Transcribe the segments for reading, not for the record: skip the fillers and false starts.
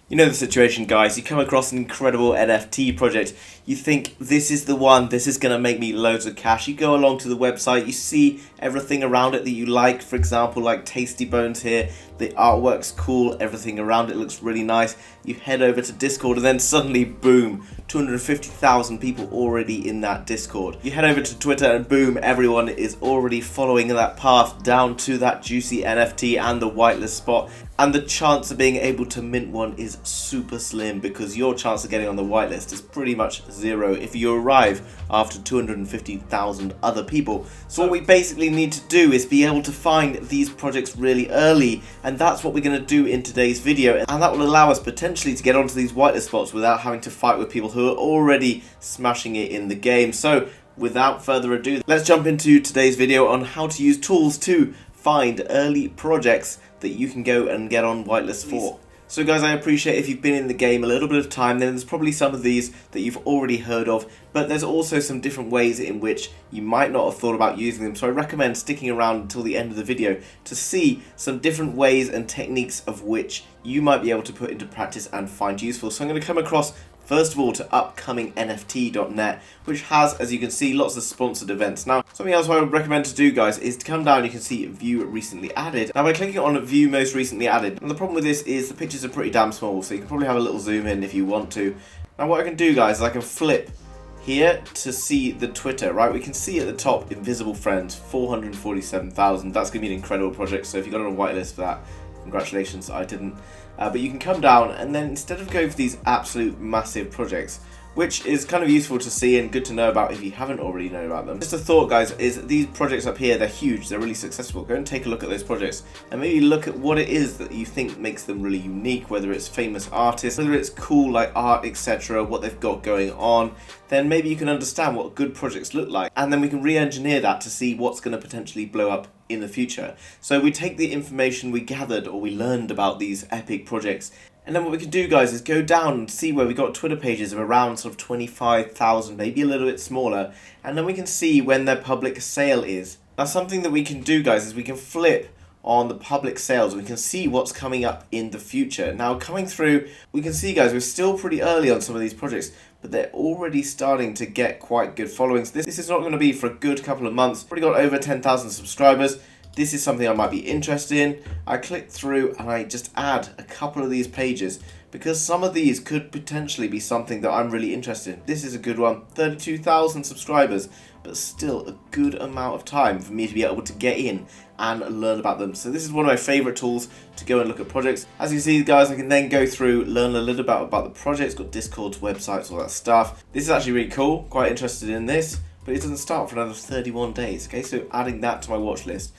You know the situation, guys. You come across an incredible NFT project. You think, this is the one, this is going to make me loads of cash. You go along to the website, you see everything around it that you like. For example, like Tasty Bones here. The artwork's cool, everything around it looks really nice. You head over to Discord and then suddenly, boom, 250,000 people already in that Discord. You head over to Twitter and boom, everyone is already following that path down to that juicy NFT and the whitelist spot. And the chance of being able to mint one is super slim because your chance of getting on the whitelist is pretty much zero if you arrive after 250,000 other people. So what we basically need to do is be able to find these projects really early, and that's what we're going to do in today's video, and that will allow us potentially to get onto these whitelist spots without having to fight with people who are already smashing it in the game. So without further ado, let's jump into today's video on how to use tools to find early projects that you can go and get on whitelist for. So guys, I appreciate if you've been in the game a little bit of time, then there's probably some of these that you've already heard of, but there's also some different ways in which you might not have thought about using them. So I recommend sticking around until the end of the video to see some different ways and techniques of which you might be able to put into practice and find useful. So I'm going to come across first of all to upcomingnft.net, which has, as you can see, lots of sponsored events. Now, something else I would recommend to do, guys, is to come down. You can see view recently added. Now, by clicking on view most recently added, and the problem with this is the pictures are pretty damn small, so you can probably have a little zoom in if you want to. Now, what I can do, guys, is I can flip here to see the Twitter, right? We can see at the top, invisible friends, 447,000. That's going to be an incredible project, so if you got on a whitelist for that, congratulations. I didn't. But you can come down and then instead of going for these absolute massive projects, which is kind of useful to see and good to know about if you haven't already known about them. Just a thought, guys, is these projects up here, they're huge, they're really successful. Go and take a look at those projects and maybe look at what it is that you think makes them really unique, whether it's famous artists, whether it's cool like art, etc., what they've got going on. Then maybe you can understand what good projects look like, and then we can re-engineer that to see what's going to potentially blow up in the future. So we take the information we gathered or we learned about these epic projects, and then what we can do, guys, is go down and see where we got Twitter pages of around sort of 25,000, maybe a little bit smaller, and then we can see when their public sale is. Now, something that we can do, guys, is we can flip on the public sales. We can see what's coming up in the future. Now, coming through, we can see, guys, we're still pretty early on some of these projects, but they're already starting to get quite good followings. This is not going to be for a good couple of months. Already got over 10,000 subscribers. This is something I might be interested in. I click through and I just add a couple of these pages because some of these could potentially be something that I'm really interested in. This is a good one, 32,000 subscribers, but still a good amount of time for me to be able to get in and learn about them. So this is one of my favorite tools to go and look at projects. As you see, guys, I can then go through, learn a little bit about the projects, got Discords, websites, all that stuff. This is actually really cool, quite interested in this, but it doesn't start for another 31 days. Okay, so adding that to my watch list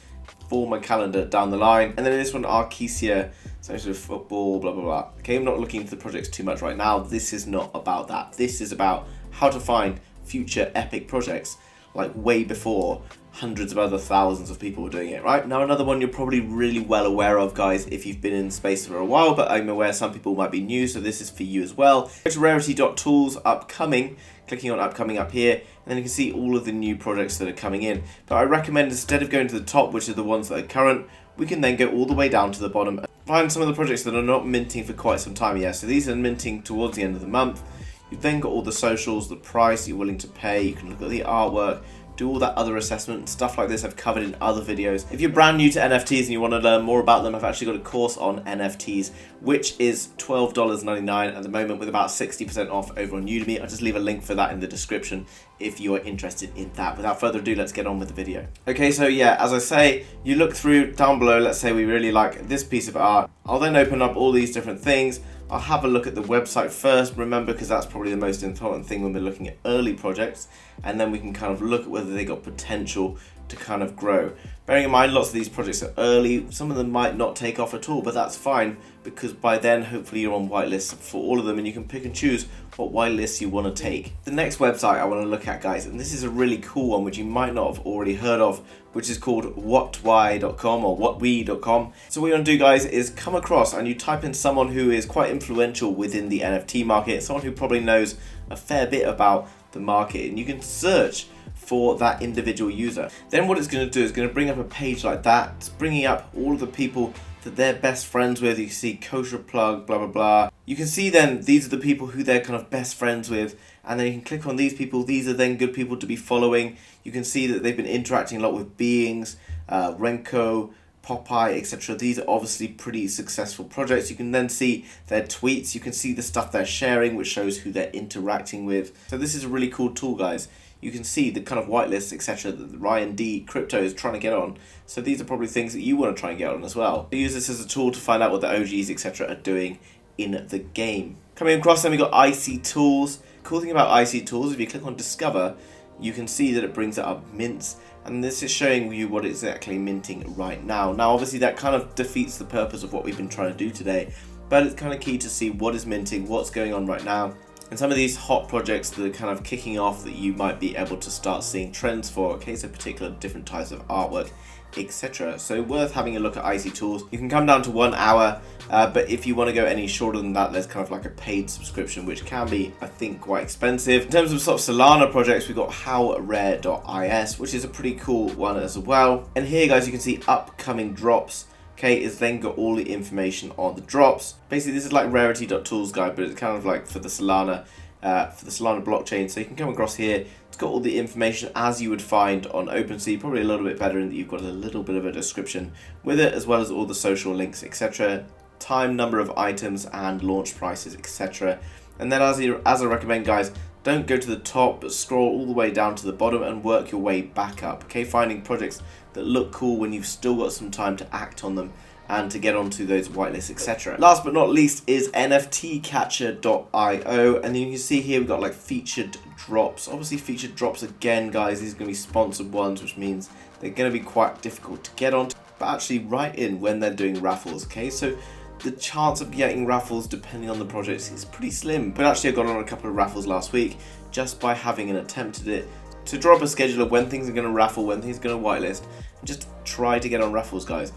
for my calendar down the line. And then this one, Arkesia, so sort of football, blah, blah, blah. Okay, I'm not looking into the projects too much right now. This is not about that. This is about how to find future epic projects, like way before hundreds of other thousands of people were doing it, right? Now, another one you're probably really well aware of, guys, if you've been in space for a while, but I'm aware some people might be new, so this is for you as well. Go to rarity.tools, upcoming, clicking on upcoming up here, and then you can see all of the new projects that are coming in. But I recommend instead of going to the top, which are the ones that are current, we can then go all the way down to the bottom and find some of the projects that are not minting for quite some time yet. So these are minting towards the end of the month. You've then got all the socials, the price you're willing to pay, you can look at the artwork, do all that other assessment, stuff like this I've covered in other videos. If you're brand new to NFTs and you want to learn more about them, I've actually got a course on NFTs, which is $12.99 at the moment with about 60% off over on Udemy. I'll just leave a link for that in the description if you are interested in that. Without further ado, let's get on with the video. Okay, so yeah, as I say, you look through down below, let's say we really like this piece of art. I'll then open up all these different things. I'll have a look at the website first, remember, because that's probably the most important thing when we're looking at early projects, and then we can kind of look at whether they got potential to kind of grow. Bearing in mind, lots of these projects are early, some of them might not take off at all, but that's fine, because by then, hopefully you're on whitelists for all of them, and you can pick and choose what whitelists you want to take. The next website I want to look at, guys, and this is a really cool one, which you might not have already heard of, which is called whatwhy.com or whatwe.com. So what you want to do, guys, is come across and you type in someone who is quite influential within the NFT market, someone who probably knows a fair bit about the market, and you can search for that individual user. Then what it's going to do is going to bring up a page like that. It's bringing up all of the people that they're best friends with. You can see kosher plug, blah, blah, blah. You can see then these are the people who they're kind of best friends with, and then you can click on these people. These are then good people to be following. You can see that they've been interacting a lot with Beings, Renko, Popeye, etc. These are obviously pretty successful projects. You can then see their tweets. You can see the stuff they're sharing, which shows who they're interacting with. So this is a really cool tool, guys. You can see the kind of whitelist, etc. that Ryan D Crypto is trying to get on. So these are probably things that you want to try and get on as well. Use this as a tool to find out what the OGs, etc. are doing in the game. Coming across, then we got IC Tools. Cool thing about IC Tools, if you click on Discover, you can see that it brings up mints, and this is showing you what it's exactly minting right now. Now obviously that kind of defeats the purpose of what we've been trying to do today, but it's kind of key to see what is minting, what's going on right now, and some of these hot projects that are kind of kicking off that you might be able to start seeing trends for, okay, so particular different types of artwork, etc. So worth having a look at IC Tools. You can come down to 1 hour, but if you want to go any shorter than that, there's kind of like a paid subscription, which can be, I think, quite expensive. In terms of sort of Solana projects, we've got howrare.is, which is a pretty cool one as well. And here, guys, you can see upcoming drops. Okay, it's then got all the information on the drops. Basically, this is like rarity.tools guide, but it's kind of like for the Solana blockchain. So you can come across here. It's got all the information as you would find on OpenSea, probably a little bit better in that you've got a little bit of a description with it, as well as all the social links, etc. Time, number of items, and launch prices, etc. And then as I recommend, guys, don't go to the top, but scroll all the way down to the bottom and work your way back up. Okay, finding projects that look cool when you've still got some time to act on them and to get onto those whitelists, etc. Last but not least is Nftcatcher.io, and you can see here we've got like featured drops. Obviously featured drops again, guys, these are going to be sponsored ones, which means they're going to be quite difficult to get on, but actually write in when they're doing raffles, okay? So the chance of getting raffles depending on the projects is pretty slim, but actually I got on a couple of raffles last week just by having an attempt at it, to draw up a schedule of when things are going to raffle, when things are going to whitelist, and just try to get on raffles, guys.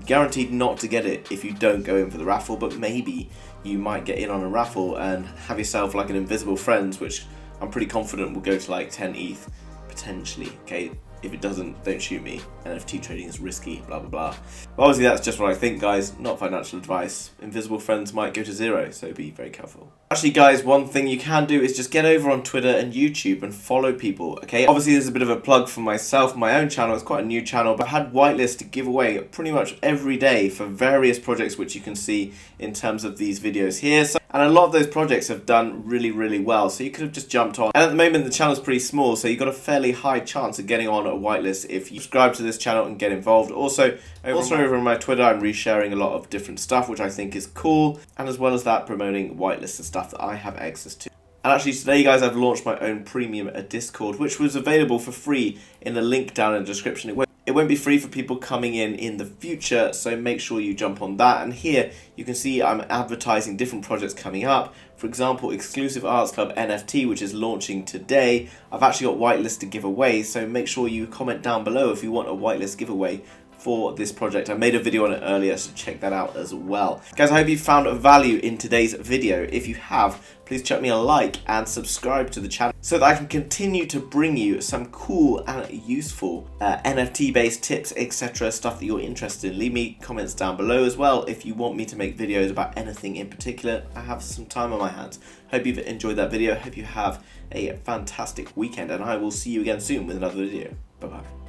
Guaranteed not to get it if you don't go in for the raffle, but maybe you might get in on a raffle and have yourself like an invisible friends, which I'm pretty confident will go to like 10 ETH potentially, okay? If it doesn't, don't shoot me. NFT trading is risky, blah, blah, blah. But obviously that's just what I think, guys, not financial advice. Invisible friends might go to 0, so be very careful. Actually, guys, one thing you can do is just get over on Twitter and YouTube and follow people, okay? Obviously, there's a bit of a plug for myself, my own channel. It's quite a new channel, but I had whitelist to give away pretty much every day for various projects, which you can see in terms of these videos here. And a lot of those projects have done really, really well, so you could have just jumped on. And at the moment, the channel's pretty small, so you've got a fairly high chance of getting on a whitelist if you subscribe to this channel and get involved. Also over on my Twitter, I'm resharing a lot of different stuff, which I think is cool, and as well as that, promoting whitelists and stuff that I have access to. And actually today, guys, I've launched my own premium Discord, which was available for free in the link down in the description. It won't be free for people coming in the future, so make sure you jump on that. And here you can see I'm advertising different projects coming up. For example, Exclusive Arts Club NFT, which is launching today. I've actually got whitelist to give away, so make sure you comment down below if you want a whitelist giveaway for this project. I made a video on it earlier, so check that out as well. Guys, I hope you found value in today's video. If you have, please chuck me a like and subscribe to the channel so that I can continue to bring you some cool and useful NFT based tips, etc. stuff that you're interested in. Leave me comments down below as well if you want me to make videos about anything in particular. I have some time on my hands. Hope you've enjoyed that video. Hope you have a fantastic weekend, and I will see you again soon with another video. Bye bye.